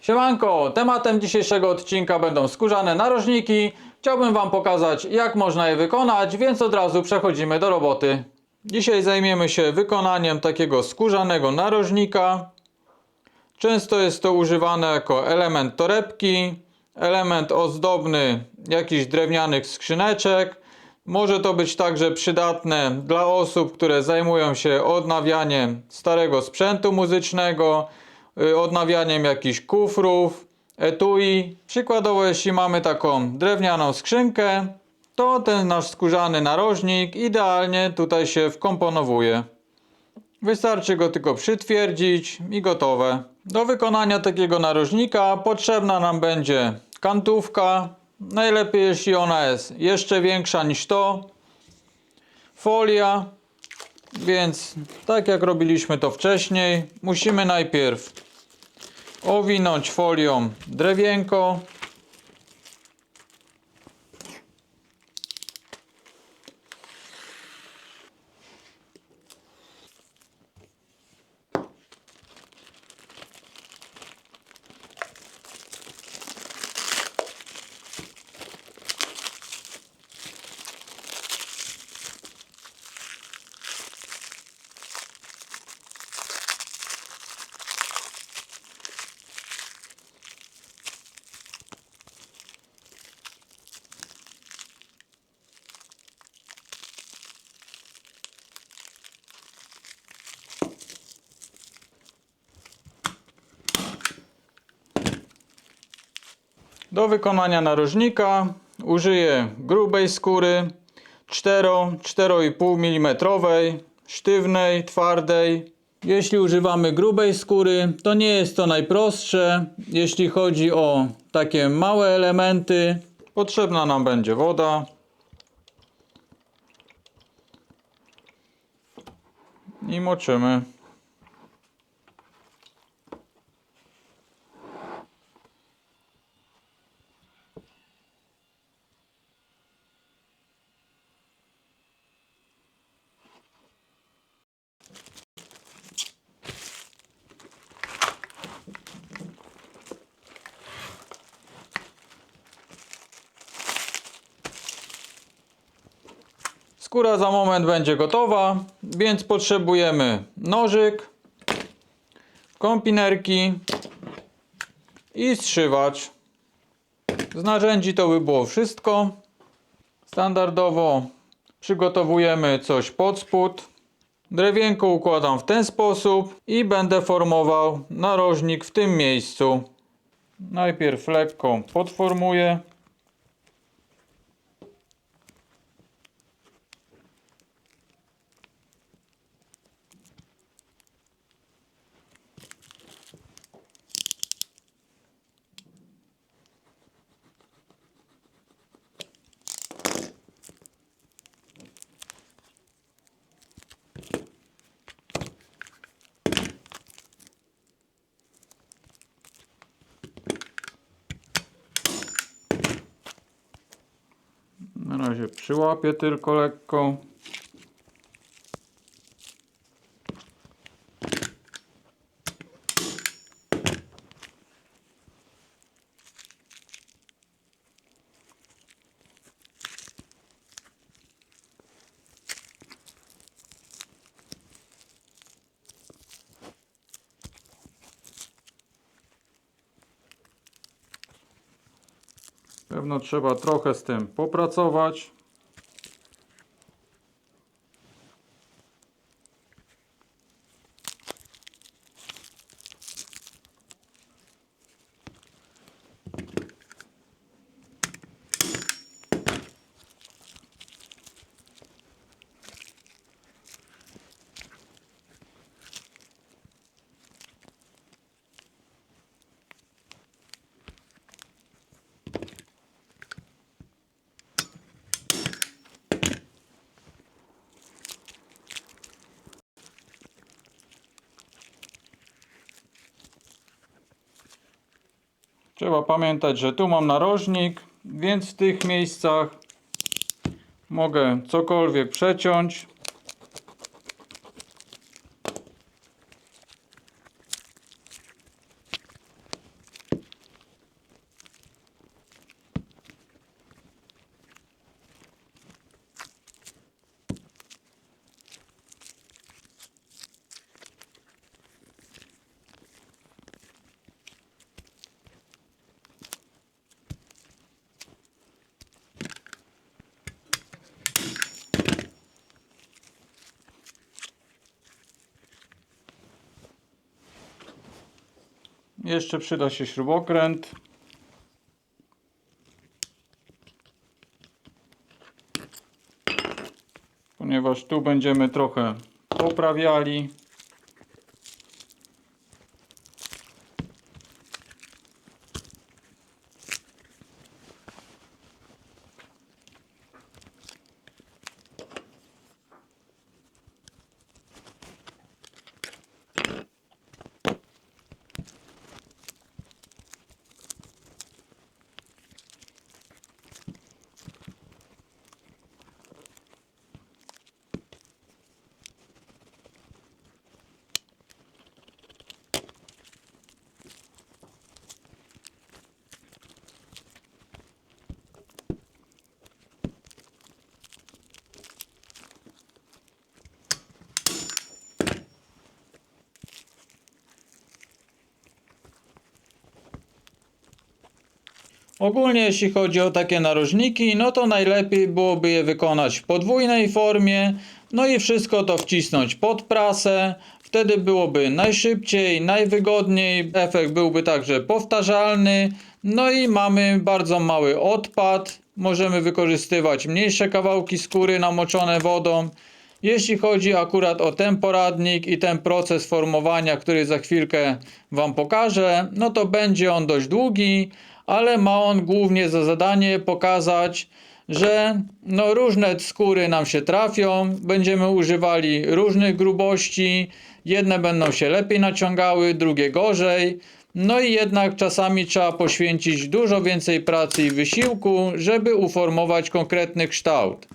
Siemanko, tematem dzisiejszego odcinka będą skórzane narożniki. Chciałbym Wam pokazać, jak można je wykonać, więc od razu przechodzimy do roboty. Dzisiaj zajmiemy się wykonaniem takiego skórzanego narożnika. Często jest to używane jako element torebki, element ozdobny jakichś drewnianych skrzyneczek. Może to być także przydatne dla osób, które zajmują się odnawianiem starego sprzętu muzycznego, odnawianiem jakichś kufrów, etui. Przykładowo, jeśli mamy taką drewnianą skrzynkę, to ten nasz skórzany narożnik idealnie tutaj się wkomponowuje. Wystarczy go tylko przytwierdzić i gotowe. Do wykonania takiego narożnika potrzebna nam będzie kantówka. Najlepiej, jeśli ona jest jeszcze większa niż to. Folia. Więc tak jak robiliśmy to wcześniej, musimy najpierw owinąć folią drewienko. Do wykonania narożnika użyję grubej skóry 4-4,5 mm, sztywnej, twardej. Jeśli używamy grubej skóry, to nie jest to najprostsze. Jeśli chodzi o takie małe elementy, potrzebna nam będzie woda i moczymy. Skóra za moment będzie gotowa, więc potrzebujemy nożyk, kompinerki i strzywacz. Z narzędzi to by było wszystko. Standardowo przygotowujemy coś pod spód. Drewienko układam w ten sposób i będę formował narożnik w tym miejscu. Najpierw lekko podformuję. Na razie przyłapię tylko lekko. Pewno trzeba trochę z tym popracować. Trzeba pamiętać, że tu mam narożnik, więc w tych miejscach mogę cokolwiek przeciąć. Jeszcze przyda się śrubokręt. Ponieważ tu będziemy trochę poprawiali. Ogólnie jeśli chodzi o takie narożniki, no to najlepiej byłoby je wykonać w podwójnej formie, no i wszystko to wcisnąć pod prasę, wtedy byłoby najszybciej, najwygodniej, efekt byłby także powtarzalny, no i mamy bardzo mały odpad, możemy wykorzystywać mniejsze kawałki skóry namoczone wodą. Jeśli chodzi akurat o ten poradnik i ten proces formowania, który za chwilkę Wam pokażę, no to będzie on dość długi, ale ma on głównie za zadanie pokazać, że no różne skóry nam się trafią, będziemy używali różnych grubości, jedne będą się lepiej naciągały, drugie gorzej, no i jednak czasami trzeba poświęcić dużo więcej pracy i wysiłku, żeby uformować konkretny kształt.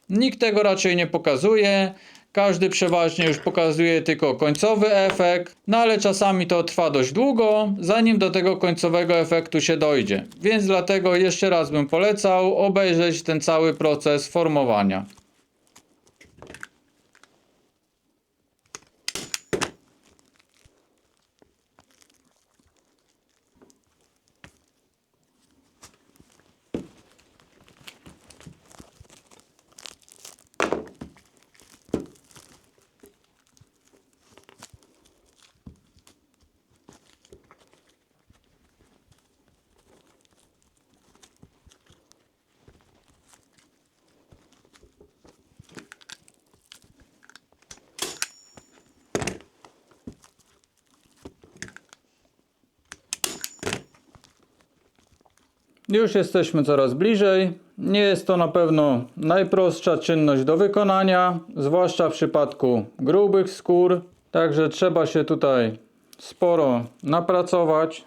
Nikt tego raczej nie pokazuje, każdy przeważnie już pokazuje tylko końcowy efekt, no ale czasami to trwa dość długo, zanim do tego końcowego efektu się dojdzie. Więc dlatego jeszcze raz bym polecał obejrzeć ten cały proces formowania. Już jesteśmy coraz bliżej. Nie jest to na pewno najprostsza czynność do wykonania, zwłaszcza w przypadku grubych skór. Także trzeba się tutaj sporo napracować.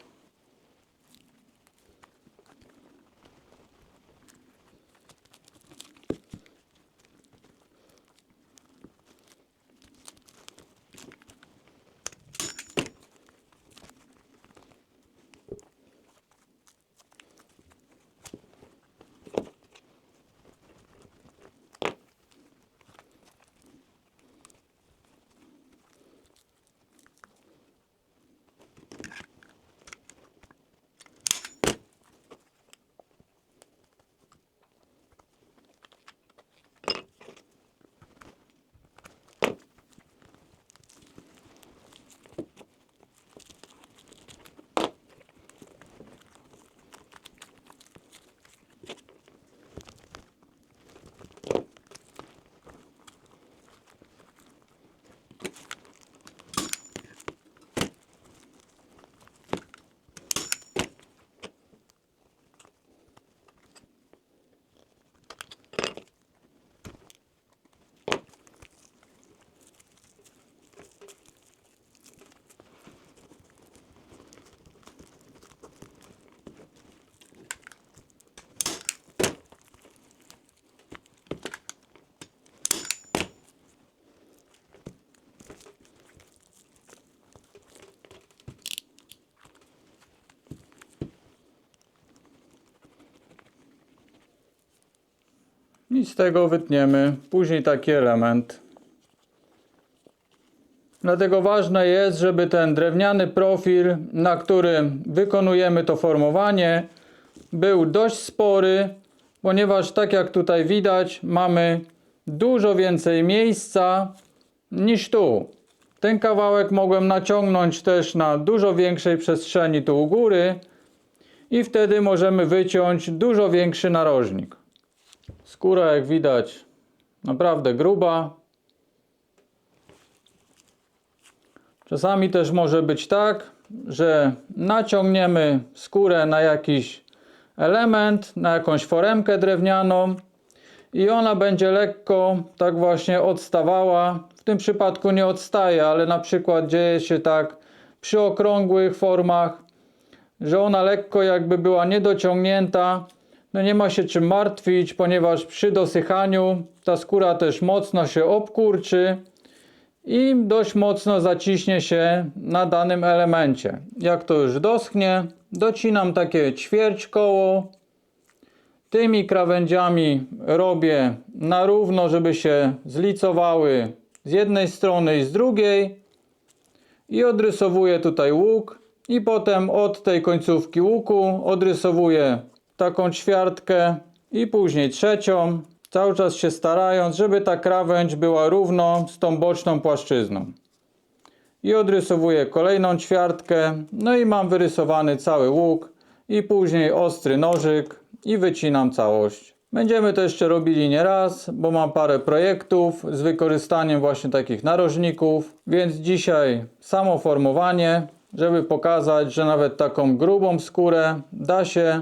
I z tego wytniemy później taki element. Dlatego ważne jest, żeby ten drewniany profil, na którym wykonujemy to formowanie, był dość spory, ponieważ tak jak tutaj widać, mamy dużo więcej miejsca niż tu. Ten kawałek mogłem naciągnąć też na dużo większej przestrzeni tu u góry i wtedy możemy wyciąć dużo większy narożnik. Skóra, jak widać, naprawdę gruba. Czasami też może być tak, że naciągniemy skórę na jakiś element, na jakąś foremkę drewnianą i ona będzie lekko tak właśnie odstawała. W tym przypadku nie odstaje, ale na przykład dzieje się tak przy okrągłych formach, że ona lekko jakby była niedociągnięta. No nie ma się czym martwić, ponieważ przy dosychaniu ta skóra też mocno się obkurczy i dość mocno zaciśnie się na danym elemencie. Jak to już doschnie, docinam takie ćwierć koło. Tymi krawędziami robię na równo, żeby się zlicowały z jednej strony i z drugiej. I odrysowuję tutaj łuk. I potem od tej końcówki łuku odrysowuję taką ćwiartkę i później trzecią. Cały czas się starając, żeby ta krawędź była równo z tą boczną płaszczyzną. I odrysowuję kolejną ćwiartkę. No i mam wyrysowany cały łuk. I później ostry nożyk i wycinam całość. Będziemy to jeszcze robili nie raz, bo mam parę projektów z wykorzystaniem właśnie takich narożników. Więc dzisiaj samo formowanie, żeby pokazać, że nawet taką grubą skórę da się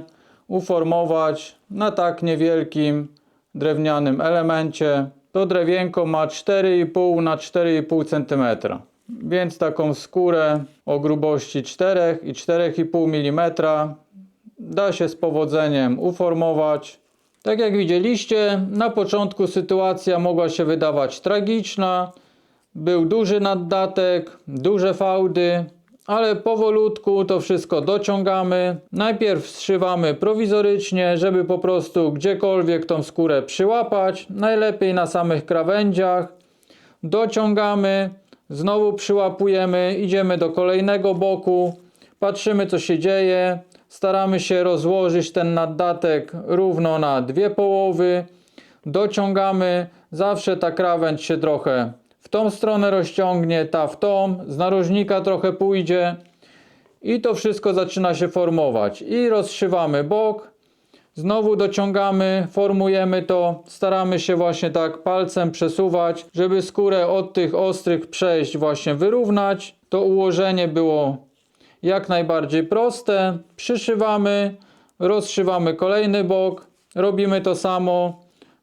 uformować na tak niewielkim drewnianym elemencie. To drewienko ma 4,5 na 4,5 cm. Więc taką skórę o grubości 4 i 4,5 mm da się z powodzeniem uformować. Tak jak widzieliście, na początku sytuacja mogła się wydawać tragiczna. Był duży naddatek, duże fałdy, ale powolutku to wszystko dociągamy. Najpierw zszywamy prowizorycznie, żeby po prostu gdziekolwiek tą skórę przyłapać. Najlepiej na samych krawędziach. Dociągamy, znowu przyłapujemy, idziemy do kolejnego boku, patrzymy co się dzieje. Staramy się rozłożyć ten naddatek równo na dwie połowy. Dociągamy. Zawsze ta krawędź się trochę w tą stronę rozciągnie, ta w tą. Z narożnika trochę pójdzie. I to wszystko zaczyna się formować. I rozszywamy bok. Znowu dociągamy, formujemy to. Staramy się właśnie tak palcem przesuwać, żeby skórę od tych ostrych przejść właśnie wyrównać. To ułożenie było jak najbardziej proste. Przyszywamy, rozszywamy kolejny bok, robimy to samo,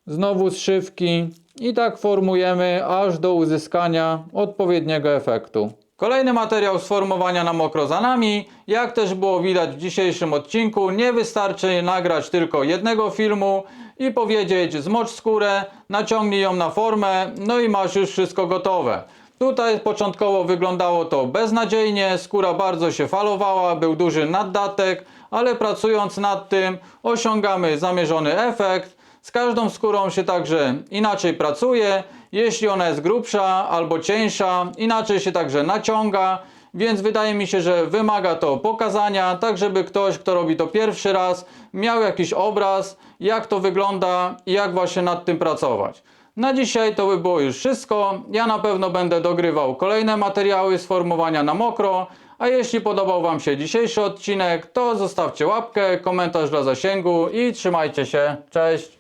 znowu zszywki i tak formujemy aż do uzyskania odpowiedniego efektu. Kolejny materiał z formowania na mokro za nami. Jak też było widać w dzisiejszym odcinku, nie wystarczy nagrać tylko jednego filmu i powiedzieć zmocz skórę, naciągnij ją na formę, no i masz już wszystko gotowe. Tutaj początkowo wyglądało to beznadziejnie, skóra bardzo się falowała, był duży naddatek, ale pracując nad tym osiągamy zamierzony efekt. Z każdą skórą się także inaczej pracuje. Jeśli ona jest grubsza albo cieńsza, inaczej się także naciąga, więc wydaje mi się, że wymaga to pokazania, tak żeby ktoś, kto robi to pierwszy raz, miał jakiś obraz, jak to wygląda i jak właśnie nad tym pracować. Na dzisiaj to by było już wszystko. Ja na pewno będę dogrywał kolejne materiały z formowania na mokro, a jeśli podobał Wam się dzisiejszy odcinek, to zostawcie łapkę, komentarz dla zasięgu i trzymajcie się. Cześć!